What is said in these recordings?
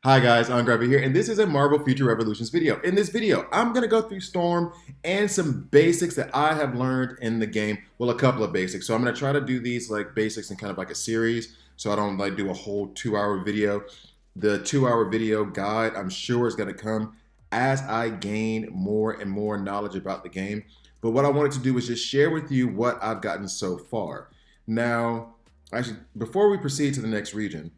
Hi guys, I'm Gravity here, and this is a Marvel Future Revolutions video. In this video, I'm going to go through Storm and some basics that I have learned in the game. Well, a couple of basics. So I'm going to try to do these like basics in kind of like a series, so I don't like do a whole 2-hour video. The 2-hour video guide, I'm sure, is going to come as I gain more and more knowledge about the game. But what I wanted to do is just share with you what I've gotten so far. Now, actually, before we proceed to the next region,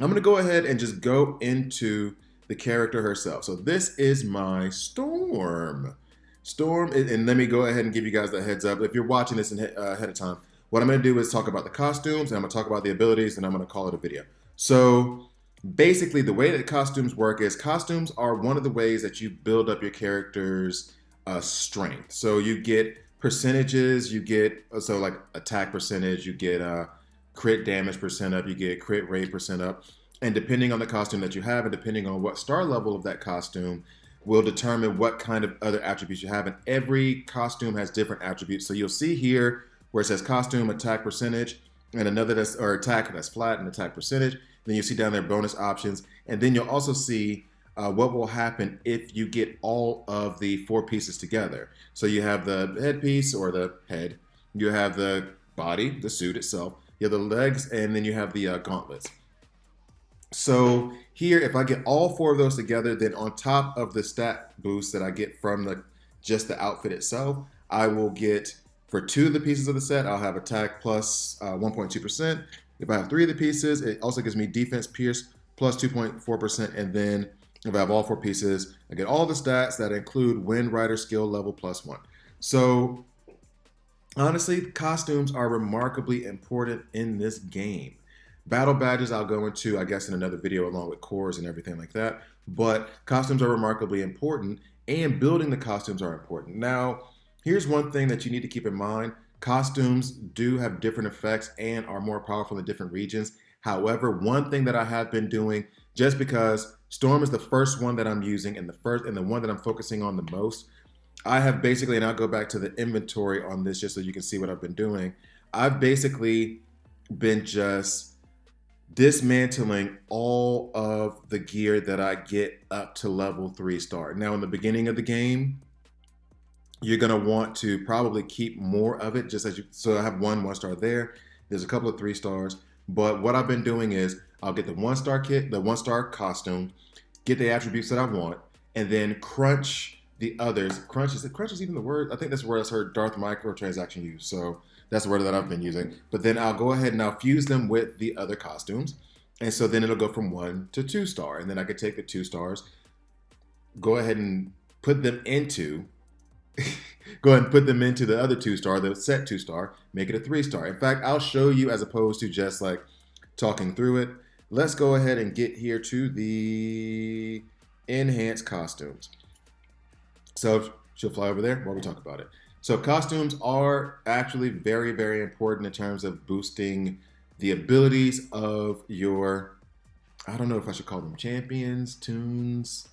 I'm going to go ahead and just go into the character herself. So this is my Storm. And let me go ahead and give you guys the heads up. If you're watching this ahead of time, what I'm going to do is talk about the costumes, and I'm going to talk about the abilities, and I'm going to call it a video. So basically, the way that costumes work is costumes are one of the ways that you build up your character's strength. So you get percentages, you get, so like attack percentage, you get crit damage percent up, you get crit rate percent up. And depending on the costume that you have and depending on what star level of that costume will determine what kind of other attributes you have. And every costume has different attributes. So you'll see here where it says costume attack percentage and another that's, or attack that's flat and attack percentage. Then you see down there bonus options. And then you'll also see what will happen if you get all of the 4 pieces together. So you have the headpiece or the head, you have the body, the suit itself, you have the legs, and then you have the gauntlets. So here, if I get all 4 of those together, then on top of the stat boost that I get from just the outfit itself, I will get, for 2 of the pieces of the set, I'll have attack plus 1.2%. If I have 3 of the pieces, it also gives me defense pierce plus 2.4%. And then if I have all 4 pieces, I get all the stats that include Wind Rider skill level plus 1. So honestly, costumes are remarkably important in this game. Battle badges I'll go into, I guess, in another video along with cores and everything like that. But costumes are remarkably important, and building the costumes are important. Now, here's one thing that you need to keep in mind. Costumes do have different effects and are more powerful in different regions. However, one thing that I have been doing, just because Storm is the first one that I'm using and the one that I'm focusing on the most, I have basically, and I'll go back to the inventory on this just so you can see what I've been doing. I've basically been just dismantling all of the gear that I get up to level 3 star. Now, in the beginning of the game, you're going to want to probably keep more of it, just as you, so I have 1 star there. There's a couple of 3 stars. But what I've been doing is I'll get the 1-star kit, the 1-star costume, get the attributes that I want, and then crunch the others. Crunch is even the word? I think that's the word I heard Darth Microtransaction use. So that's the word that I've been using. But then I'll go ahead and I'll fuse them with the other costumes. And so then it'll go from 1 to 2 star. And then I could take the 2 stars, go ahead and put them into the other 2 star, the set 2 star, make it a 3 star. In fact, I'll show you as opposed to just like talking through it. Let's go ahead and get here to the enhanced costumes. So she'll fly over there while we talk about it. So costumes are actually very, very important in terms of boosting the abilities of your, I don't know if I should call them champions, tunes,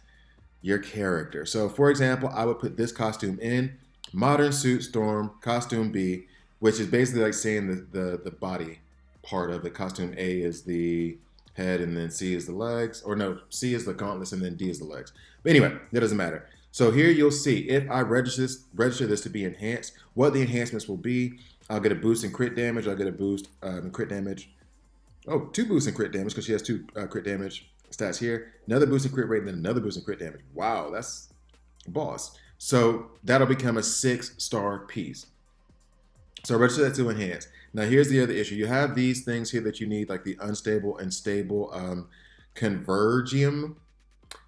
your character. So for example, I would put this costume in, modern suit Storm, costume B, which is basically like saying the body part of it. Costume A is the head, and then C is the legs, or no, C is the gauntlets, and then D is the legs. But anyway, that doesn't matter. So here you'll see, if I register this to be enhanced, what the enhancements will be. I'll get a boost in crit damage. I'll get a boost in crit damage. Oh, 2 boosts in crit damage because she has 2 crit damage stats here. Another boost in crit rate, and then another boost in crit damage. Wow, that's a boss. So that'll become a 6-star piece. So register that to enhance. Now here's the other issue. You have these things here that you need, like the unstable and stable convergium.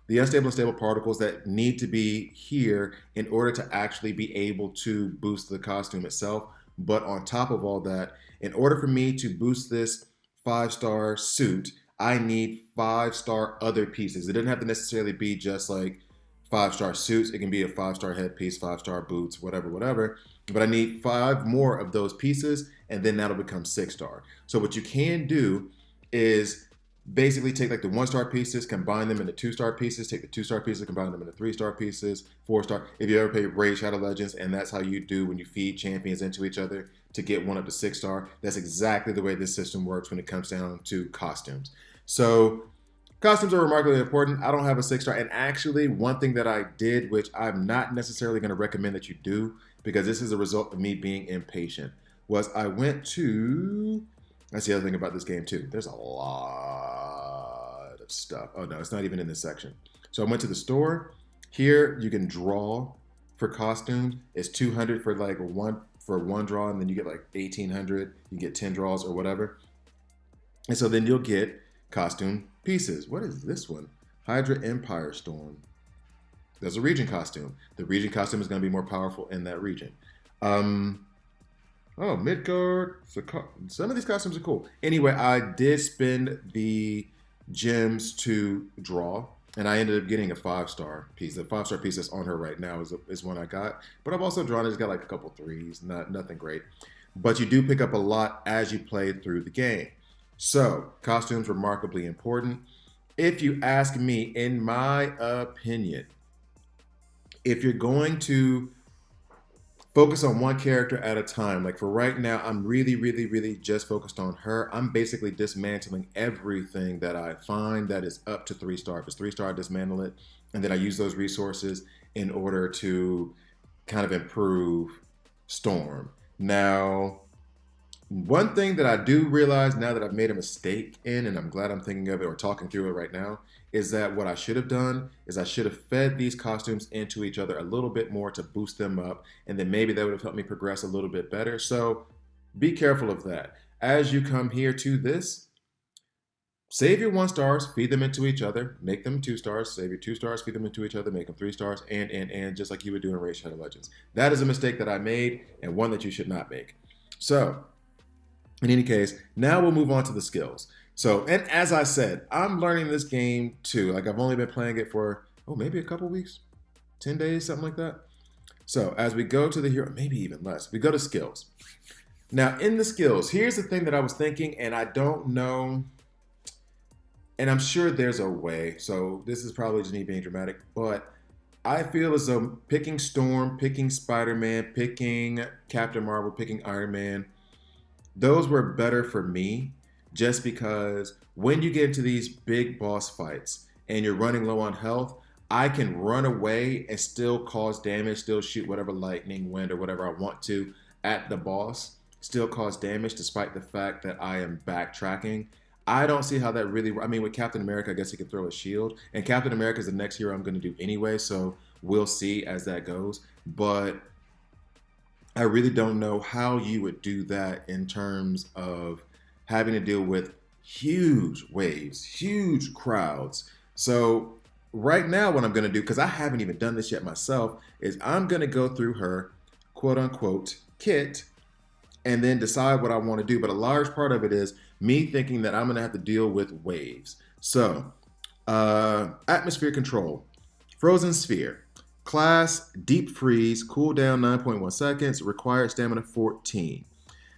The unstable and stable particles that need to be here in order to actually be able to boost the costume itself. But on top of all that, in order for me to boost this 5-star suit, I need 5-star other pieces. It doesn't have to necessarily be just like 5-star suits. It can be a 5-star headpiece, 5-star boots, whatever. But I need 5 more of those pieces, and then that'll become 6-star. So what you can do is basically take like the 1-star pieces, combine them into 2-star pieces, take the 2-star pieces, combine them into 3-star pieces, 4-star. If you ever play Raid Shadow Legends, and that's how you do when you feed champions into each other to get 1 up to 6-star, that's exactly the way this system works when it comes down to costumes. So Costumes are remarkably important. I don't have a 6-star. And actually, one thing that I did, which I'm not necessarily going to recommend that you do, because this is a result of me being impatient, was I went to. That's the other thing about this game, too. There's a lot of stuff. Oh, no, it's not even in this section. So I went to the store. Here, you can draw for costumes. It's 200 for like one draw, and then you get like 1,800. You get 10 draws or whatever. And so then you'll get costume pieces. What is this one? Hydra Empire Storm. There's a region costume. The region costume is going to be more powerful in that region. Midgard. Some of these costumes are cool. Anyway, I did spend the gems to draw, and I ended up getting a 5-star piece. The 5-star piece that's on her right now is one I got. But I've also drawn. It's got like a couple 3s. Nothing great. But you do pick up a lot as you play through the game. So, costumes remarkably important. If you ask me, in my opinion, if you're going to focus on one character at a time, like for right now, I'm really, really, really just focused on her. I'm basically dismantling everything that I find that is up to 3-star. If it's 3-star, I dismantle it, and then I use those resources in order to kind of improve Storm. Now, one thing that I do realize now that I've made a mistake in, and I'm glad I'm thinking of it or talking through it right now, is that what I should have done is I should have fed these costumes into each other a little bit more to boost them up, and then maybe that would have helped me progress a little bit better. So be careful of that. As you come here to this, save your 1-stars, feed them into each other, make them 2-stars, save your 2-stars, feed them into each other, make them 3-stars, and just like you would do in Raid Shadow Legends. That is a mistake that I made, and one that you should not make. So, in any case, now we'll move on to the skills. So, and as I said, I'm learning this game too. Like I've only been playing it for, maybe a couple weeks, 10 days, something like that. So as we go to the hero, maybe even less, we go to skills. Now in the skills, here's the thing that I was thinking, and I don't know, and I'm sure there's a way. So this is probably just me being dramatic, but I feel as though picking Storm, picking Spider-Man, picking Captain Marvel, picking Iron Man, those were better for me just because when you get into these big boss fights and you're running low on health, I can run away and still cause damage, still shoot whatever lightning, wind, or whatever I want to at the boss, still cause damage despite the fact that I am backtracking. I don't see how that really, with Captain America, I guess he could throw a shield, and Captain America is the next hero I'm going to do anyway, so we'll see as that goes. But I really don't know how you would do that in terms of having to deal with huge waves, huge crowds. So right now what I'm going to do, because I haven't even done this yet myself, is I'm going to go through her quote unquote kit and then decide what I want to do. But a large part of it is me thinking that I'm going to have to deal with waves. So atmosphere control, frozen sphere. Class, Deep Freeze, cooldown 9.1 seconds, required stamina 14.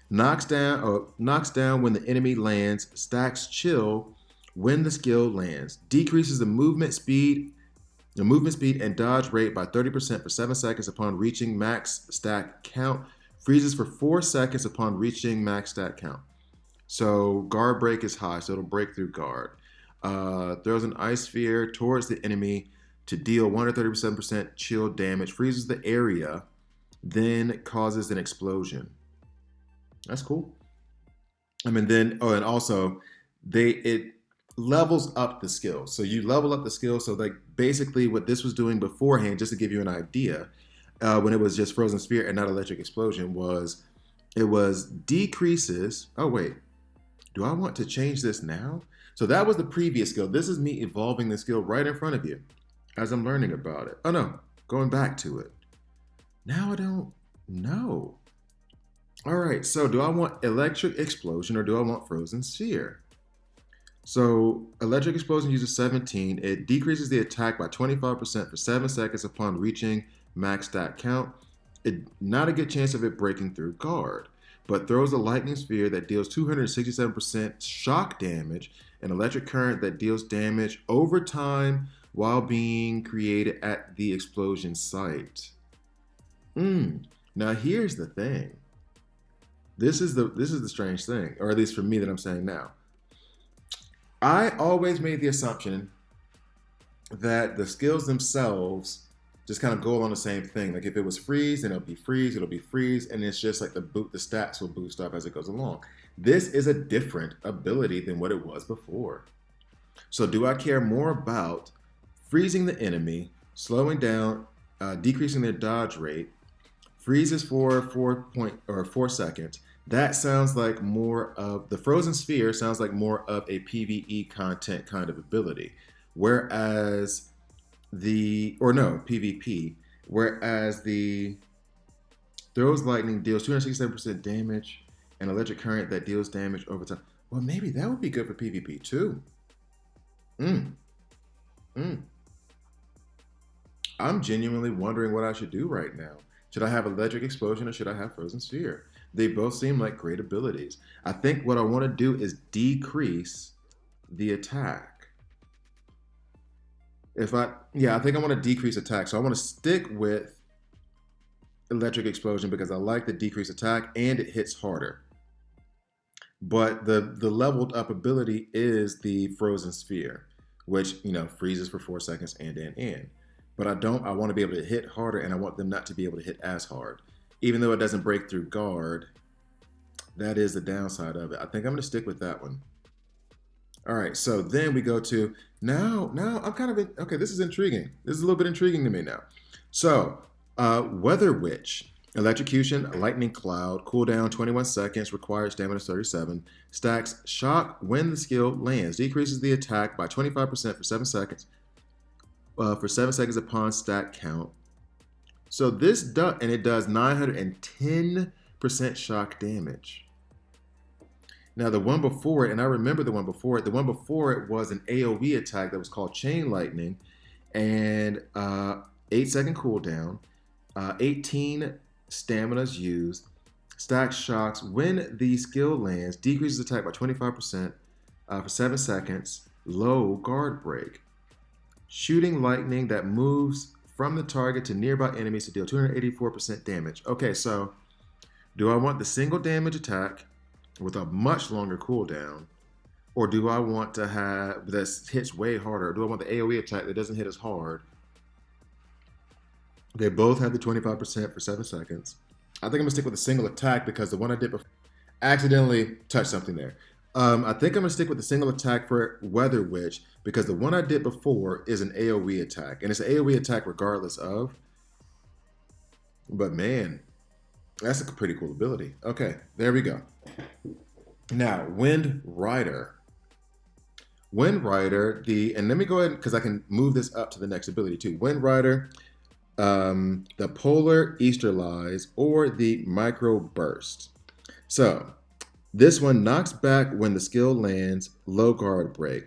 Knocks down when the enemy lands, stacks chill when the skill lands. Decreases the movement speed and dodge rate by 30% for 7 seconds upon reaching max stack count. Freezes for 4 seconds upon reaching max stack count. So guard break is high, so it'll break through guard. Throws an ice sphere towards the enemy to deal 137% chill damage, freezes the area, then causes an explosion. That's cool. And also it levels up the skills. So you level up the skills. So like basically what this was doing beforehand, just to give you an idea, when it was just frozen sphere and not electric explosion, it was decreases. Oh wait, do I want to change this now? So that was the previous skill. This is me evolving the skill right in front of you as I'm learning about it. Oh no, going back to it. Now I don't know. All right, so do I want electric explosion or do I want frozen sphere? So electric explosion uses 17. It decreases the attack by 25% for 7 seconds upon reaching max stat count. Not a good chance of it breaking through guard, but throws a lightning sphere that deals 267% shock damage, an electric current that deals damage over time while being created at the explosion site. Now here's the thing. This is the strange thing, or at least for me that I'm saying now. I always made the assumption that the skills themselves just kind of go along the same thing. Like if it was freeze, then it'll be freeze, and it's just like the stats will boost up as it goes along. This is a different ability than what it was before. So do I care more about freezing the enemy, slowing down, decreasing their dodge rate, freezes for 4 seconds? That sounds like more of the frozen sphere. Sounds like more of a PVE content kind of ability, whereas PvP. Whereas the throws lightning deals 267% damage and electric current that deals damage over time. Well, maybe that would be good for PvP too. Mm, mm. I'm genuinely wondering what I should do right now. Should I have electric explosion or should I have frozen sphere? They both seem like great abilities. I think what I want to do is decrease the attack. I think I want to decrease attack. So I want to stick with electric explosion because I like the decreased attack and it hits harder. But the leveled up ability is the frozen sphere, which freezes for 4 seconds and. But I want to be able to hit harder, and I want them not to be able to hit as hard. Even though it doesn't break through guard, that is the downside of it. I think I'm going to stick with that one. All right, so then we go to now I'm kind of okay. This is intriguing. This is a little bit intriguing to me now. So, Weather Witch, electrocution, lightning cloud, cooldown 21 seconds, required stamina 37, stacks shock when the skill lands, decreases the attack by 25% for 7 seconds. For 7 seconds upon stack count. So this does, and it does 910% shock damage. Now the one before it, and I remember the one before it was an AoE attack that was called Chain Lightning, and 8-second cooldown, 18 staminas used, stacks shocks when the skill lands, decreases attack by 25% for 7 seconds, low guard break. Shooting lightning that moves from the target to nearby enemies to deal 284% damage. Okay, so do I want the single damage attack with a much longer cooldown? Or do I want to have that hits way harder? Or do I want the AoE attack that doesn't hit as hard? They both have the 25% for 7 seconds. I think I'm going to stick with a single attack because the one I did before accidentally touched something there. I think I'm going to stick with the single attack for Weather Witch because the one I did before is an AoE attack. And it's an AoE attack regardless of. But man, that's a pretty cool ability. Okay, there we go. Now, Wind Rider. Wind Rider, and let me go ahead because I can move this up to the next ability too. Wind Rider, the Polar Easterlize or the Micro Burst. So, this one knocks back when the skill lands, low guard break.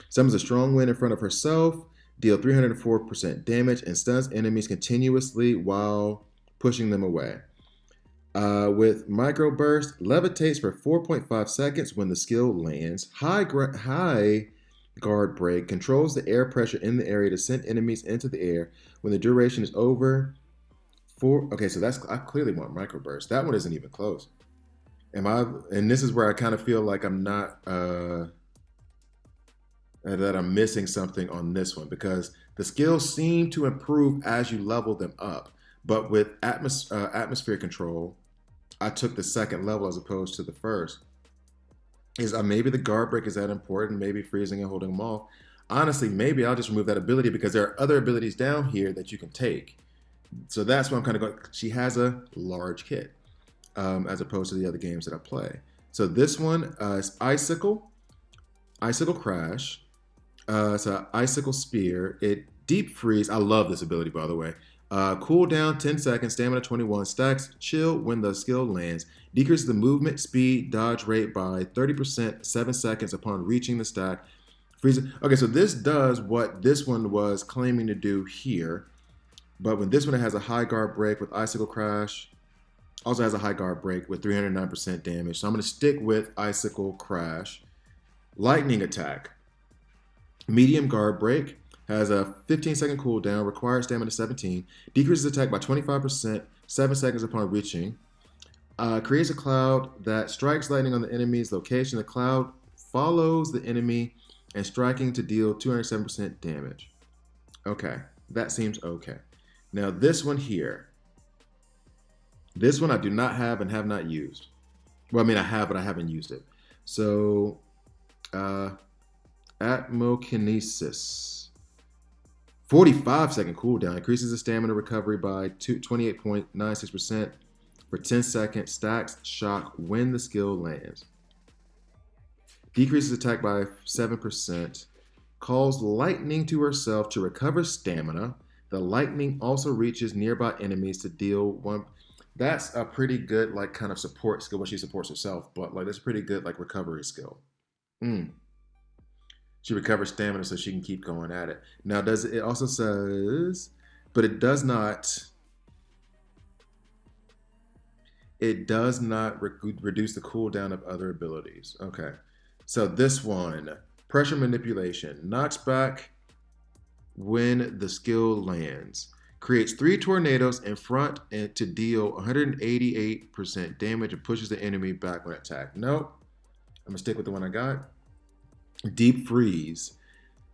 Summons a strong wind in front of herself, deal 304% damage, and stuns enemies continuously while pushing them away. With Micro Burst, levitates for 4.5 seconds when the skill lands. High guard break, controls the air pressure in the area to send enemies into the air when the duration is over. Okay, so I clearly want Micro Burst. That one isn't even close. And this is where I kind of feel like I'm not, that I'm missing something on this one because the skills seem to improve as you level them up. But with atmosphere control, I took the second level as opposed to the first. Maybe the guard break is that important? Maybe freezing and holding them off. Honestly, maybe I'll just remove that ability because there are other abilities down here that you can take. So that's why I'm kind of going. She has a large kit. As opposed to the other games that I play. So this one is Icicle Crash. It's an Icicle Spear. It Deep Freeze. I love this ability, by the way. Cooldown 10 seconds, stamina 21, stacks chill when the skill lands, decreases the movement, speed, dodge rate by 30%, 7 seconds upon reaching the stack. Freezes. Okay, so this does what this one was claiming to do here, but when this one has a high guard break with Icicle Crash, also has a high guard break with 309% damage. So I'm going to stick with Icicle Crash. Lightning Attack. Medium guard break. Has a 15-second cooldown. Requires stamina 17. Decreases attack by 25%. 7 seconds upon reaching. Creates a cloud that strikes lightning on the enemy's location. The cloud follows the enemy and striking to deal 207% damage. Okay, that seems okay. Now this one here, this one I do not have and have not used. Well, I mean I have, but I haven't used it. So, Atmokinesis. 45-second cooldown. Increases the stamina recovery by 28.96% for 10 seconds. Stacks shock when the skill lands. Decreases attack by 7%. Calls lightning to herself to recover stamina. The lightning also reaches nearby enemies to deal one. That's a pretty good like kind of support skill when she supports herself, but like that's a pretty good like recovery skill. Mm. She recovers stamina so she can keep going at it. Now, does it also says, but it does not. It does not reduce the cooldown of other abilities. Okay, so this one, pressure manipulation, knocks back when the skill lands. Creates 3 tornadoes in front and to deal 188% damage and pushes the enemy back when attacked. Nope. I'm gonna stick with the one I got. Deep freeze.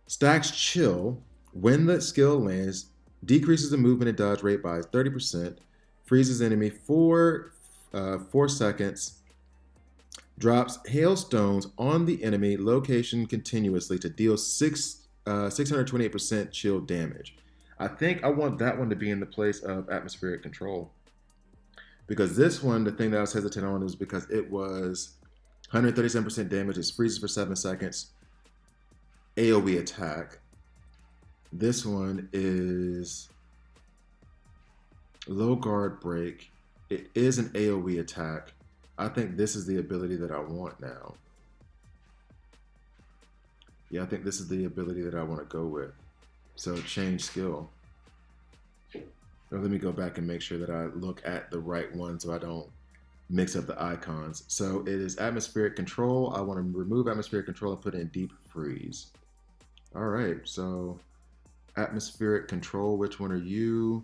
Stacks chill when the skill lands, decreases the movement and dodge rate by 30%, freezes enemy for 4 seconds, drops hailstones on the enemy location continuously to deal 628% chill damage. I think I want that one to be in the place of atmospheric control. Because this one, the thing that I was hesitant on is because it was 137% damage, it freezes for 7 seconds, AoE attack. This one is low guard break. It is an AoE attack. I think this is the ability that I want now. Yeah, I think this is the ability that I want to go with. So change skill. Now let me go back and make sure that I look at the right one so I don't mix up the icons. So it is atmospheric control. I want to remove atmospheric control and put in deep freeze. All right, so atmospheric control, which one are you?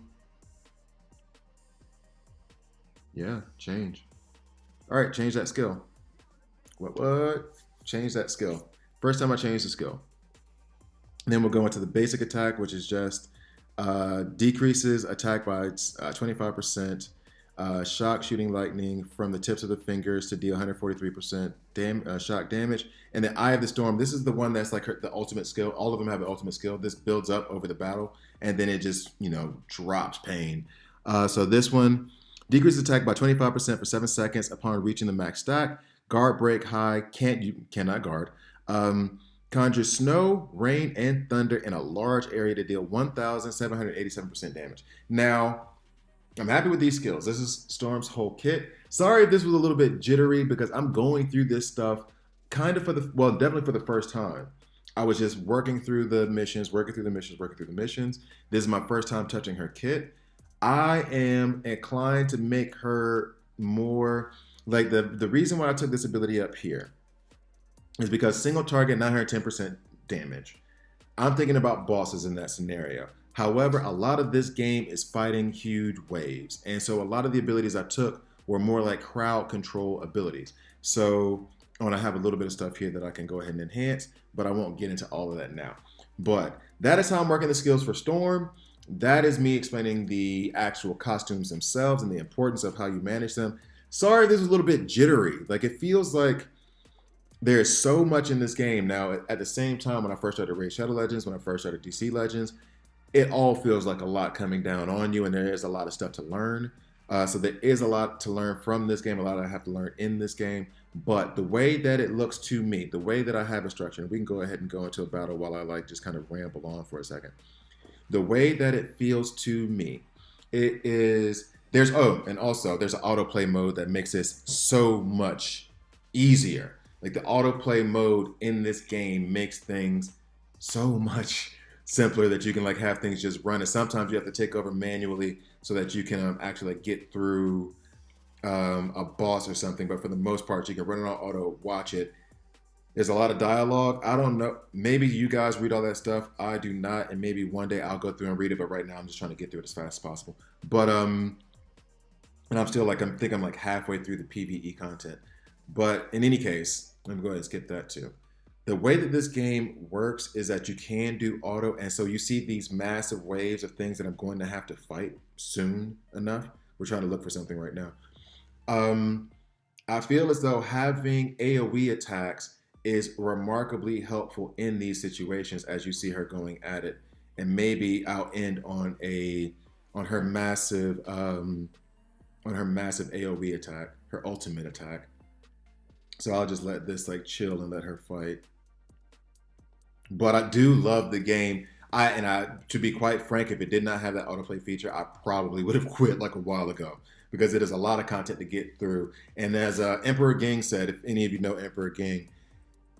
Yeah, change. All right, change that skill. What? Change that skill. First time I changed the skill. And then we'll go into the basic attack, which is just decreases attack by 25%, shock shooting lightning from the tips of the fingers to deal 143% shock damage. And the Eye of the Storm, this is the one that's like the ultimate skill. All of them have an ultimate skill. This builds up over the battle, and then it just, drops pain. So this one, decreases attack by 25% for 7 seconds upon reaching the max stack. Guard break high, cannot guard. Conjures snow, rain, and thunder in a large area to deal 1,787% damage. Now, I'm happy with these skills. This is Storm's whole kit. Sorry if this was a little bit jittery because I'm going through this stuff kind of definitely for the first time. I was just working through the missions. This is my first time touching her kit. I am inclined to make her more like the reason why I took this ability up here is because single target 910% damage. I'm thinking about bosses in that scenario. However, a lot of this game is fighting huge waves. And so a lot of the abilities I took were more like crowd control abilities. So I want to have a little bit of stuff here that I can go ahead and enhance, but I won't get into all of that now. But that is how I'm working the skills for Storm. That is me explaining the actual costumes themselves and the importance of how you manage them. Sorry, this was a little bit jittery. Like it feels like there's so much in this game. Now, at the same time, when I first started Raid Shadow Legends, when I first started DC Legends, it all feels like a lot coming down on you, and there is a lot of stuff to learn. So there is a lot to learn from this game, a lot I have to learn in this game. But the way that it looks to me, the way that I have it structured, we can go ahead and go into a battle while I like just kind of ramble on for a second. The way that it feels to me, it is, there's an autoplay mode that makes this so much easier. Like the autoplay mode in this game makes things so much simpler that you can like have things just run. And sometimes you have to take over manually so that you can actually like get through a boss or something. But for the most part, you can run it on auto, watch it. There's a lot of dialogue. I don't know. Maybe you guys read all that stuff. I do not. And maybe one day I'll go through and read it. But right now I'm just trying to get through it as fast as possible. But and I'm still like, I'm like halfway through the PVE content. But in any case, let me go ahead and skip that too. The way that this game works is that you can do auto, and so you see these massive waves of things that I'm going to have to fight soon enough. We're trying to look for something right now. Um, I feel as though having AoE attacks is remarkably helpful in these situations as you see her going at it. And maybe I'll end on a on her massive AoE attack, her ultimate attack. So I'll just let this like chill and let her fight. But I do love the game. I to be quite frank, if it did not have that autoplay feature, I probably would have quit like a while ago because it is a lot of content to get through. And as Emperor Ging said, if any of you know Emperor Ging,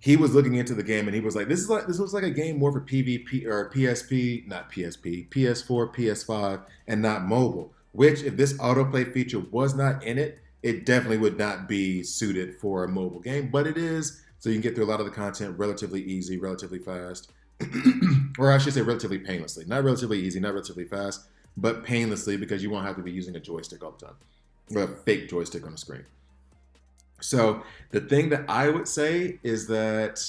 he was looking into the game and he was like, this looks like a game more for PvP or PSP, not PSP, PS4, PS5, and not mobile. Which, if this autoplay feature was not in it, it definitely would not be suited for a mobile game. But it is, so you can get through a lot of the content relatively easy, relatively fast, or I should say relatively painlessly. Not relatively easy, not relatively fast, but painlessly because you won't have to be using a joystick all the time, or a fake joystick on the screen. So the thing that I would say is that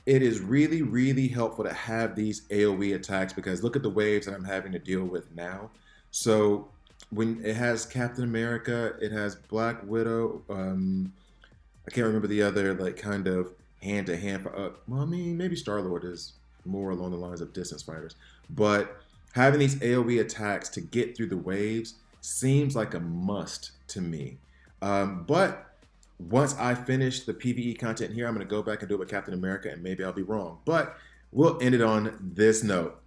it is really, really helpful to have these AoE attacks because look at the waves that I'm having to deal with now. So when it has Captain America, it has Black Widow. I can't remember the other like kind of hand to hand. Well, I mean, maybe Star-Lord is more along the lines of distance fighters, but having these AoE attacks to get through the waves seems like a must to me. But once I finish the PvE content here, I'm going to go back and do it with Captain America, and maybe I'll be wrong. But we'll end it on this note.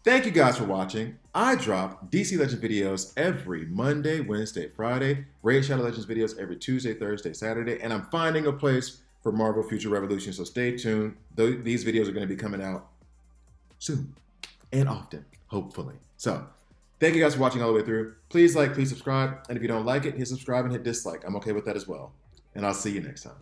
Thank you guys for watching. I drop DC Legends videos every Monday, Wednesday, Friday. Raid Shadow Legends videos every Tuesday, Thursday, Saturday. And I'm finding a place for Marvel Future Revolution, so stay tuned. These videos are going to be coming out soon and often, hopefully. So thank you guys for watching all the way through. Please like, please subscribe. And if you don't like it, hit subscribe and hit dislike. I'm okay with that as well. And I'll see you next time.